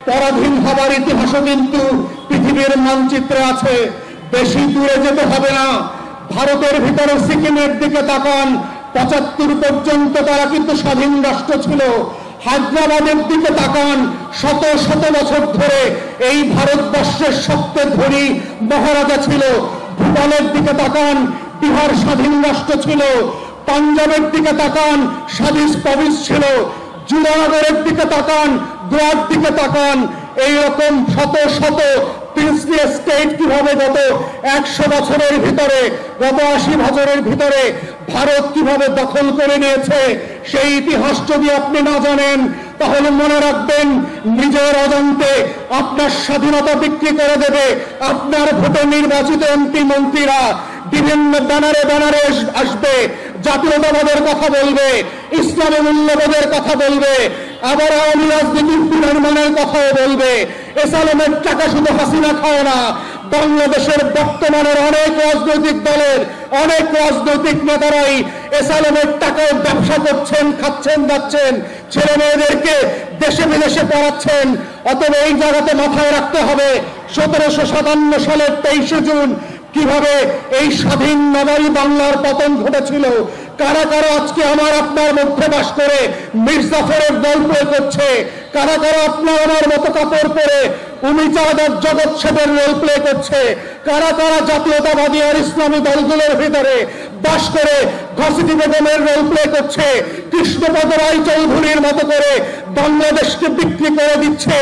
পরাধীন হবার ইতিহাসও কিন্তু পৃথিবীর মানচিত্রে আছে। বেশি দূরে যেতে হবে না, ভারতের ভিতরে সিকিমের দিকে তাকান, ৭৫ পর্যন্ত তারা কিন্তু স্বাধীন রাষ্ট্র ছিল। হায়দ্রাবাদের দিকে তাকান, শত শত বছর ধরে এই ভারতবর্ষের সবচেয়ে ধনী মহারাজা ছিল। ভুটানের দিকে তাকান, বিহার স্বাধীন রাষ্ট্র ছিল। পাঞ্জাবের দিকে তাকান, স্বাধীন প্রভিন্স ছিল। জুনাগড়ের দিকে তাকান, গোয়ার দিকে তাকান। এইরকম শত শত প্রিন্সলি স্টেট কিভাবে গত ১০০ বছরের ভিতরে, গত ৮০ বছরের ভিতরে ভারত কিভাবে দখল করে নিয়েছে, সেই ইতিহাস যদি আপনি না জানেন তাহলে মনে রাখবেন নিজের অজান্তে আপনার স্বাধীনতা বিক্রি করে দেবে আপনার ভোটে নির্বাচিত এমপি মন্ত্রীরা। বিভিন্ন ব্যানারে ব্যানারে আসবে, জাতীয়তাবাদের কথা বলবে, ইসলামী মূল্যবোধের কথা বলবে, আবার আওয়ামী রাজনীতির পুনর্নির্মাণের কথাও বলবে। এসালামের টাকা শুধু হাসিনা খায় না, বাংলাদেশের বর্তমানের অনেক রাজনৈতিক দলের অনেক রাজনৈতিক নেতারাই এসালামের টাকায় ব্যবসা করছেন, খাচ্ছেন, যাচ্ছেন, ছেলে মেয়েদেরকে দেশে বিদেশে পড়াচ্ছেন। অতএব এই জায়গাতে মাথায় রাখতে হবে ১৭৫৭ সালের ২৩শে জুন কিভাবে এই স্বাধীন নবাবী বাংলার পতন ঘটেছিল। কারা কারা আজকে আমার আপনার মধ্যে বাস করে মির্জাফরের গল্প করছে, কারা কারা আপনার আমার মতো কাপড় পরে উমিচাঁদ জগৎ সেবের রোল প্লে করছে, কারা কারা জাতীয়তাবাদী আর ইসলামী দলগুলোর ভিতরে বাস করে ঘসিটি বেগমের রোল প্লে করছে, কৃষ্ণপদ রায় চৌধুরীর মতো করে বাংলাদেশকে বিক্রি করে দিচ্ছে।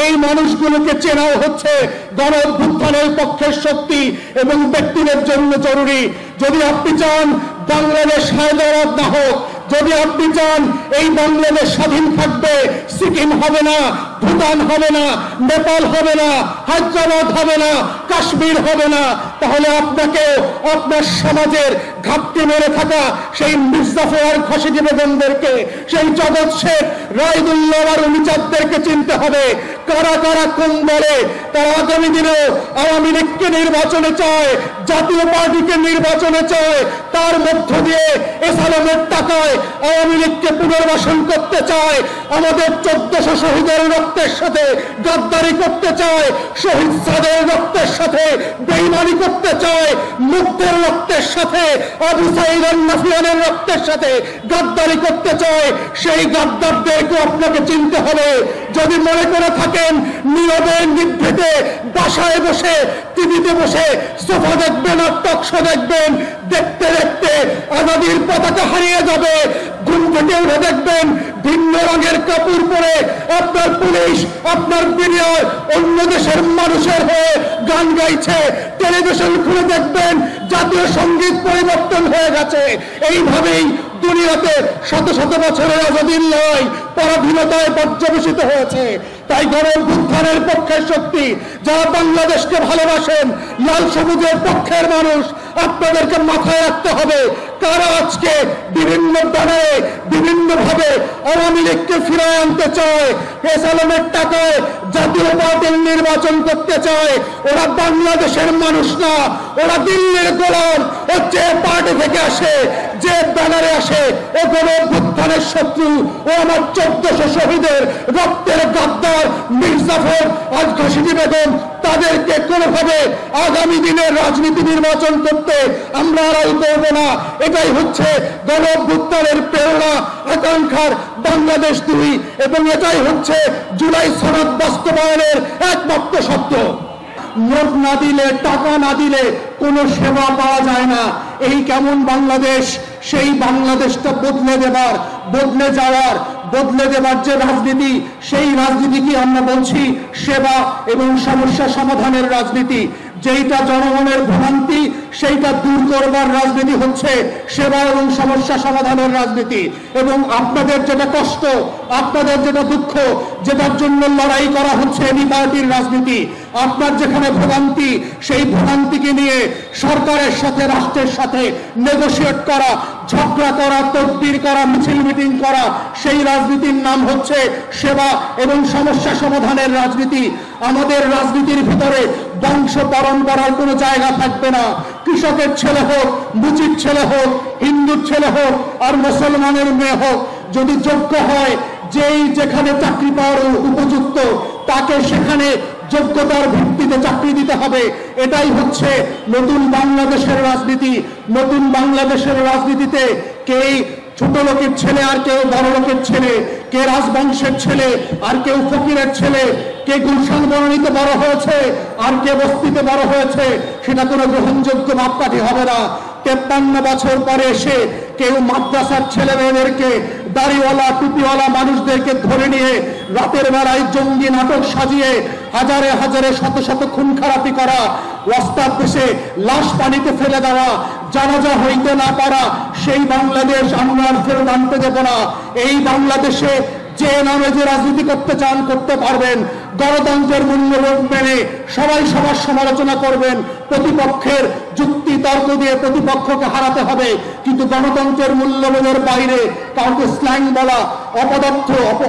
এই মানুষগুলোকে চেনাও হচ্ছে গণ অভ্যুত্থানের পক্ষের শক্তি এবং ব্যক্তিদের জন্য জরুরি। যদি আপনি চান বাংলাদেশ হায়দ্রাবাদ না হোক, যদি আপনি চান এই বাংলাদেশ স্বাধীন থাকবে, সিকিম হবে না, ভুটান হবে না, নেপাল হবে না, হায়দ্রাবাদ হবে না, কাশ্মীর হবে না, তাহলে আপনাকে আপনার সমাজের ঘাপটি মেরে থাকা সেই মির্জাফর আর ঘসিটি বেগমদেরকে, সেই জগৎ শেখ, রায়দুল্লাহ আর উমিচাঁদদেরকে চিনতে হবে। কারা কারা কোন দলে তারা আগামী দিনে আওয়ামী লীগকে নির্বাচনে চায়, জাতীয় পার্টিকে নির্বাচনে চায়, তার মধ্য দিয়ে এসালামের টাকায় আওয়ামী লীগকে পুনর্বাসন করতে চায়, আমাদের ১৪০০ শহীদের রক্তের সাথে গাদ্দারি করতে চায়, শহীদ সাদের রক্তের সাথে বেঈমানি করতে চায়, মুগ্ধের রক্তের সাথে আবু সাঈদ আল-নাফিয়ানের রক্তের সাথে গাদ্দারি করতে চায়। সেই গাদ্দারদেরকে আপনাকে চিনতে হবে। যদি মনে করে থাকেন নীরবে নিভৃতে বাসায় বসে টিভিতে বসে সোফা দেখবেন আর টকশো দেখবেন, দেখতে দেখতে আজাদির পতাকা হারিয়ে যাবে। ঘুম থেকে উঠে দেখবেন ভিন্ন রঙের কাপড় পরে আপনার পুলিশ, আপনার বিডিআর অন্য দেশের মানুষের হয়ে গান গাইছে। টেলিভিশন খুলে দেখবেন জাতীয় সঙ্গীত পরিবর্তন হয়ে গেছে। এইভাবেই দুনিয়াতে শত শত বছরের আজাদির লড়াই পরাধীনতায় পর্যবেসিত হয়েছে। তাই গণ অভ্যুত্থানের পক্ষের শক্তি যারা বাংলাদেশকে ভালোবাসেন, লাল সবুজের পক্ষের মানুষ, আপনাদেরকে মাথায় রাখতে হবে কারা আজকে বিভিন্ন ব্যানারে বিভিন্ন ভাবে আওয়ামী লীগকে ফিরিয়ে আনতে চায়, এসালামের টাকায় জাতীয় পার্টির নির্বাচন করতে চায়। ওরা বাংলাদেশের মানুষ না, ওরা দিল্লির গোলাম। ও যে পার্টি থেকে আসে, যে ব্যানারে আসে, ও গণ অভ্যুত্থানের শত্রু। ও আমার ১৪০০ শহীদের রক্তের গাদ্দার মির্জাফর আর ঘসিটি বেগম। তাদেরকে কোনোভাবে আগামী দিনের রাজনীতি নির্বাচন করতে আমরা আড়াল করব না। এটাই হচ্ছে গণ অভ্যুত্থানের প্রেরণা, আকাঙ্ক্ষার বাংলাদেশ ২, এবং এটাই হচ্ছে জুলাই সনদ বাস্তবায়নের একমাত্র শব্দ। নোট না দিলে, টাকা না দিলে কোনো সেবা পাওয়া যায় না। এই কেমন বাংলাদেশ, সেই বাংলাদেশটা বদলে দেবার যে রাজনীতি, সেই রাজনীতি কি আমরা বলছি সেবা এবং সমস্যা সমাধানের রাজনীতি। যেইটা জনগণের ভ্রান্তি সেইটা দূর করবার রাজনীতি হচ্ছে সেবা এবং সমস্যা সমাধানের রাজনীতি। এবং আপনাদের যেটা কষ্ট, আপনাদের যেটা দুঃখ, যেটার জন্য লড়াই করা হচ্ছে এই পার্টির রাজনীতি, আপনার যেখানে ভোগান্তি, সেই ভোগান্তিকে নিয়ে সরকারের সাথে, রাষ্ট্রের সাথে নেগোশিয়েট করা, ঝগড়া করা, তদবির করা, মিছিল মিটিং করা, সেই রাজনীতির নাম হচ্ছে সেবা এবং সমস্যা সমাধানের রাজনীতি। আমাদের রাজনীতির ভিতরে বংশ পরম্পরার কোনো জায়গা থাকবে না। কৃষকের ছেলে হোক, মুচির ছেলে হোক, হিন্দুর ছেলে হোক আর মুসলমানের মেয়ে হোক, যদি যোগ্য হয়, যেই যেখানে চাকরি পাওয়ার উপযুক্ত, তাকে সেখানে যোগ্যতার ভিত্তিতে চাকরি দিতে হবে। এটাই হচ্ছে নতুন বাংলাদেশের রাজনীতি। নতুন বাংলাদেশের রাজনীতিতে কে ছোট লোকের ছেলে আর কেউ বড় লোকের ছেলে, কে রাজবংশের ছেলে আর কেউ ফকিরের ছেলে, কে গুলশান বনানীতে বড় হয়েছে আর কে বস্তিতে বড় হয়েছে, সেটা কোনো গ্রহণযোগ্য মাপকাঠি হবে না। 53 বছর পরে এসে কেউ মাদ্রাসার ছেলে মেয়েদেরকে, দাড়িওয়ালা টুপিওয়ালা মানুষদেরকে ধরে নিয়ে রাতের বেলায় জঙ্গি নাটক সাজিয়ে হাজারে হাজারে শত শত খুন খারাপি করা, রাস্তার দেশে লাশ পানিতে ফেলে দেওয়া, জানাজা হইতে না পারা, সেই বাংলাদেশ আমরা ফেরত আনতে দেব না। এই বাংলাদেশে যে নামে যে রাজনীতি করতে চান করতে পারবেন, গণতন্ত্রের মূল্যবোধ মেনে সবাই সবার সমালোচনা করবেন, প্রতিপক্ষের যুক্তি তর্ক দিয়ে প্রতিপক্ষকে হারাতে হবে, কিন্তু গণতন্ত্রের মূল্যবোধের বাইরে কাউকে স্ল্যাং বলা,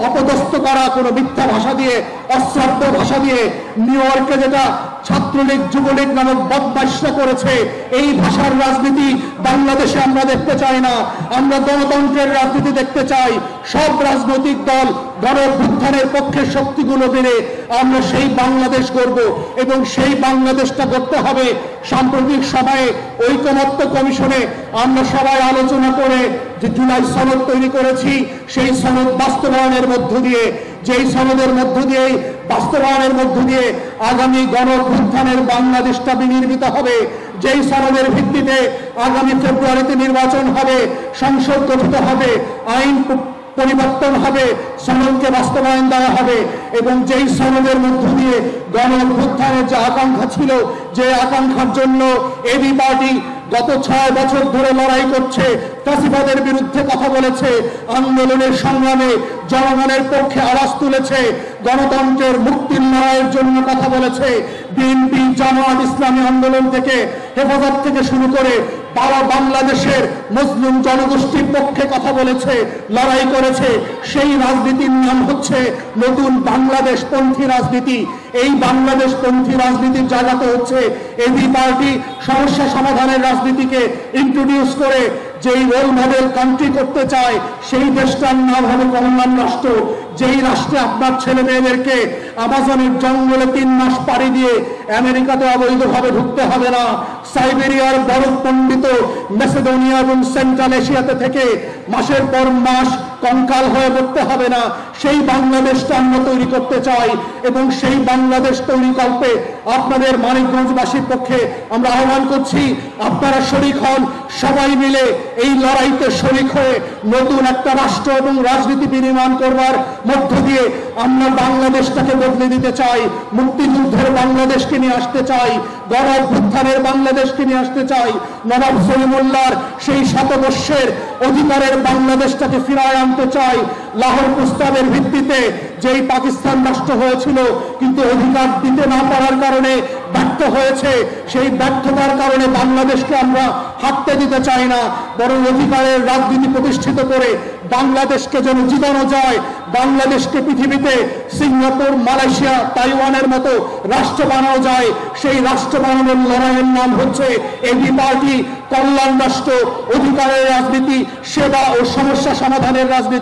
অপদস্থ করা, কোনো মিথ্যা ভাষা দিয়ে, অশ্রাব্য ভাষা দিয়ে, নিউ ইয়র্কে যেটা ছাত্রলীগ যুবলীগ নামক বদমাইশরা করেছে, এই ভাষার রাজনীতি বাংলাদেশে আমরা দেখতে চাই না। আমরা গণতন্ত্রের রাজনীতি দেখতে চাই। সব রাজনৈতিক দল গণঅভ্যুত্থানের পক্ষের শক্তিগুলো মিলে আমরা সেই বাংলাদেশ গড়ব এবং সেই বাংলাদেশটা করতে হবে। সাম্প্রতিক সময়ে ঐকমত্য কমিশনে আমরা সবাই আলোচনা করে যে জুলাই সনদ তৈরি করেছি, সেই সনদ বাস্তবায়নের মধ্য দিয়ে, যেই সনদের মধ্য দিয়ে বাস্তবায়নের মধ্য দিয়ে আগামী গণঅভ্যুত্থানের বাংলাদেশটা বিনির্মিত হবে, যেই সনদের ভিত্তিতে আগামী ফেব্রুয়ারিতে নির্বাচন হবে, সংসদ গঠিত হবে, আইন পরিবর্তন হবে, সনদকে বাস্তবায়ন দেওয়া হবে এবং যেই সনদের মধ্য দিয়ে গণঅভ্যুত্থানের যে আকাঙ্ক্ষা ছিল, যে আকাঙ্ক্ষার জন্য এবি পার্টি গত 6 বছর ধরে লড়াই করছে, ফ্যাসিবাদের বিরুদ্ধে কথা বলেছে, আন্দোলনের সংগ্রামে জনগণের পক্ষে আওয়াজ তুলেছে, গণতন্ত্রের মুক্তির লড়াইয়ের জন্য কথা বলেছে, বিএনপি, জামায়াত ইসলামী আন্দোলন থেকে, হেফাজত থেকে শুরু করে বাংলাদেশের মুসলিম জনগোষ্ঠীর পক্ষে কথা বলেছে, লড়াই করেছে। সেই রাজনীতির নাম হচ্ছে নতুন বাংলাদেশ পন্থী রাজনীতি। এই বাংলাদেশ পন্থী রাজনীতির জায়গাতে হচ্ছে এবি পার্টি সমস্যা সমাধানের রাজনীতিকে ইন্ট্রোডিউস করে যেই রোল মডেল কান্ট্রি করতে চায়, সেই দেশটার নাম হবে কল্যাণ রাষ্ট্র। যেই রাষ্ট্রে আপনার ছেলে মেয়েদেরকে আমাজনের জঙ্গলে 3 মাস পাড়ি দিয়ে আমেরিকাতে অবৈধভাবে ঢুকতে হবে না, সাইবেরিয়ার বরফ পণ্ডিত মেসিডোনিয়া এবং সেন্ট্রাল এশিয়াতে থেকে মাসের পর মাস কঙ্কাল হয়ে পড়তে হবে না, সেই বাংলাদেশটা আমরা তৈরি করতে চাই এবং সেই বাংলাদেশ তৈরি কল্পে আপনাদের মানিকগঞ্জবাসীর পক্ষে আমরা আহ্বান করছি, আপনারা শরিক হন। সবাই মিলে এই লড়াইতে শরিক হয়ে নতুন একটা রাষ্ট্র এবং রাজনীতি বিনির্মাণ করবার মধ্য দিয়ে আমরা বাংলাদেশটাকে বদলে দিতে চাই, মুক্তিযুদ্ধের বাংলাদেশকে নিয়ে আসতে চাই, গণঅভ্যুত্থানের বাংলাদেশকে নিয়ে আসতে চাই, নবাব সলিমুল্লাহর সেই শতবর্ষের অধিকারের বাংলাদেশটাকে ফিরায় আনতে চাই। লাহোর প্রস্তাবের ভিত্তিতে যেই পাকিস্তান রাষ্ট্র হয়েছিল কিন্তু অধিকার দিতে না পারার কারণে ব্যর্থ হয়েছে, সেই ব্যর্থতার কারণে বাংলাদেশকে আমরা হাঁটতে দিতে চাই না, বরং অধিকারের রাজনীতি প্রতিষ্ঠিত করে বাংলাদেশকে যেন জিতানো যায়, বাংলাদেশকে পৃথিবীতে সিঙ্গাপুর, মালয়েশিয়া, তাইওয়ানের মতো রাষ্ট্র বানানো যায়। সেই রাষ্ট্র বানানোর লড়াইয়ের নাম হচ্ছে এবি পার্টি, কল্যাণ রাষ্ট্র, অধিকারের রাজনীতি, সেবা ও সমস্যা সমাধানের রাজনীতি।